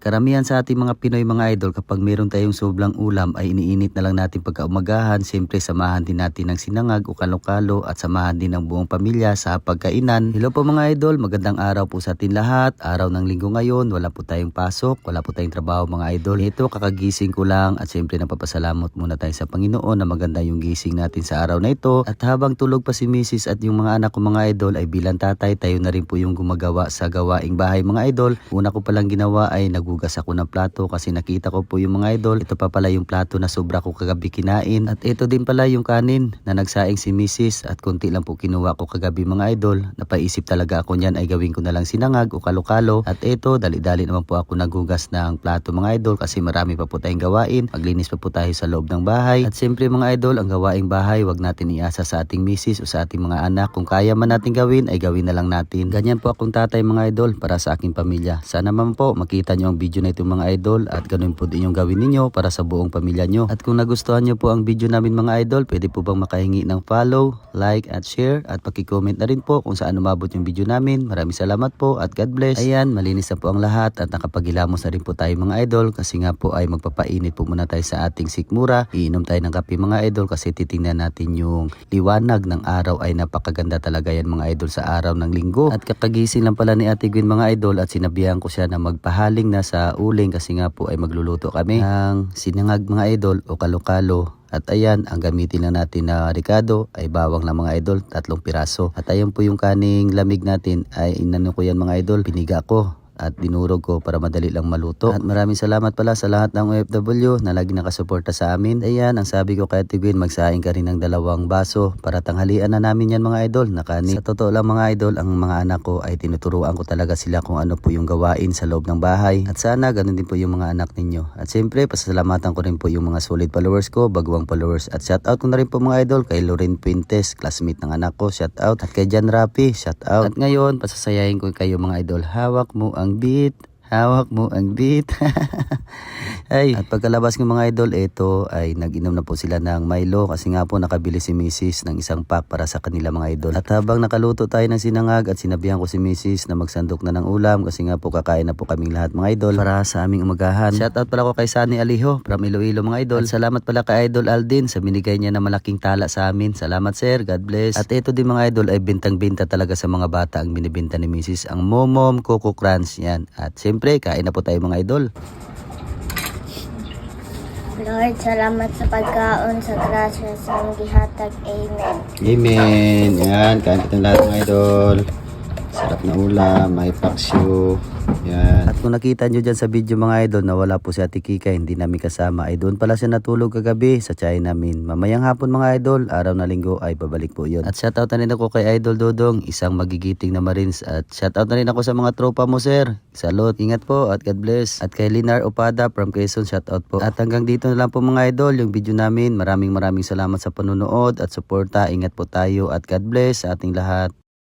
Karamihan sa ating mga Pinoy mga idol, kapag meron tayong sobrang ulam ay iniinit na lang natin pagkaumagahan. Siyempre samahan din natin ng sinangag o kalo-kalo at samahan din ng buong pamilya sa pagkainan. Hello po mga idol, magandang araw po sa atin lahat. Araw ng linggo ngayon, wala po tayong pasok, wala po tayong trabaho mga idol. Ito kakagising ko lang at siyempre napapasalamat muna tayo sa Panginoon na maganda yung gising natin sa araw na ito. At habang tulog pa si Mrs. at yung mga anak ko mga idol ay bilang tatay, tayo na rin po yung gumagawa sa gawaing bahay mga idol. Una ko palang ginawa ay nagugas ako ng plato kasi nakita ko po yung mga idol. Ito pa pala yung plato na sobra ko kagabi kinain. At ito din pala yung kanin na nagsaing si Mrs. At konti lang po kinuha ko kagabi mga idol. Napaisip talaga ako niyan ay gawin ko na lang sinangag o kalo-kalo. At ito, dali-dali naman po ako nagugas ng plato mga idol kasi marami pa po tayong gawain. Maglinis pa po tayo sa loob ng bahay. At siyempre mga idol, ang gawaing bahay wag natin iasa sa ating Mrs. o sa ating mga anak. Kung kaya man natin gawin ay gawin na lang natin. Ganyan po akong tatay mga idol para sa aking pamilya. Sana man po makita nyo ang video na ito mga idol at ganun po din yung gawin ninyo para sa buong pamilya nyo. At kung nagustuhan nyo po ang video namin mga idol, pwede po bang makahingi ng follow, like at share at pakicomment na rin po kung saan umabot yung video namin. Maraming salamat po at God bless. Ayan, malinis na po ang lahat at nakapagilamos na rin po tayo mga idol kasi nga po ay magpapainit po muna tayo sa ating sikmura. Iinom tayo ng kape mga idol kasi titingnan natin yung liwanag ng araw ay napakaganda talaga yan mga idol sa araw ng linggo. At kakagising lang pala ni Ate Gwen mga idol at sinabihan ko siya na magpahaling na sa uling kasi nga po ay magluluto kami ng sinangag mga idol o kalo-kalo. At ayan, ang gamitin lang natin na ricado ay bawang lang mga idol, 3 piraso. At ayan po yung kaning lamig natin ay inano ko yan mga idol, piniga ko at dinurog ko para madali lang maluto. At maraming salamat pala sa lahat ng OFW na lagi nakasuporta sa amin. Ayan, ang sabi ko kay Ate Gwen, magsaing ka rin ng 2 baso para tanghalian na namin yan mga idol na kanin. Sa totoo lang mga idol, ang mga anak ko ay tinuturuan ko talaga sila kung ano po yung gawain sa loob ng bahay. At sana ganun din po yung mga anak ninyo. At siyempre, pasasalamatan ko rin po yung mga solid followers ko, baguang followers. At shoutout ko na rin po mga idol kay Loren Puentes, classmate ng anak ko, shoutout. At kay Jan Rapi, shoutout. At ngayon, pasasayahin ko kayo mga idol, hawak mo ang beat, hawak mo ang beat. Ay, at pagkalabas ng mga idol, ito ay nag-inom na po sila ng Milo kasi nga po nakabili si Mrs. ng isang pack para sa kanila mga idol. At habang nakaluto tayo ng sinangag at sinabihan ko si Mrs. na magsandok na ng ulam kasi nga po kakain na po kaming lahat mga idol para sa aming umagahan. Shoutout pala ko kay Sunny Aliho from Iloilo mga idol. At salamat pala kay Idol Aldin sa binigay niya na malaking tala sa amin. Salamat sir, God bless. At ito din mga idol ay bintang-binta talaga sa mga bata ang binibinta ni Mrs. Ang Momom Coco Crunch yan. At siyempre, kain na po tayo mga idol. Lord, salamat sa pagkaon, sa grasya sa gihatag. Amen. Amen. Yan, kain po tayong lahat mga idol. Sarap na ulam, may paksyo. Yan. At kung nakita nyo dyan sa video mga idol na wala po si Ate Kika, hindi namin kasama, ay doon pala siya natulog kagabi sa tiyahin namin. Mamayang hapon mga idol, araw na linggo ay babalik po yun. At shoutout na rin ako kay Idol Dodong, isang magigiting na Marines. At shoutout na rin ako sa mga tropa mo sir. Salot, ingat po at God bless. At kay Linar Opada from Quezon, shoutout po. At hanggang dito na lang po mga idol yung video namin. Maraming salamat sa panunood at suporta. Ingat po tayo at God bless sa ating lahat.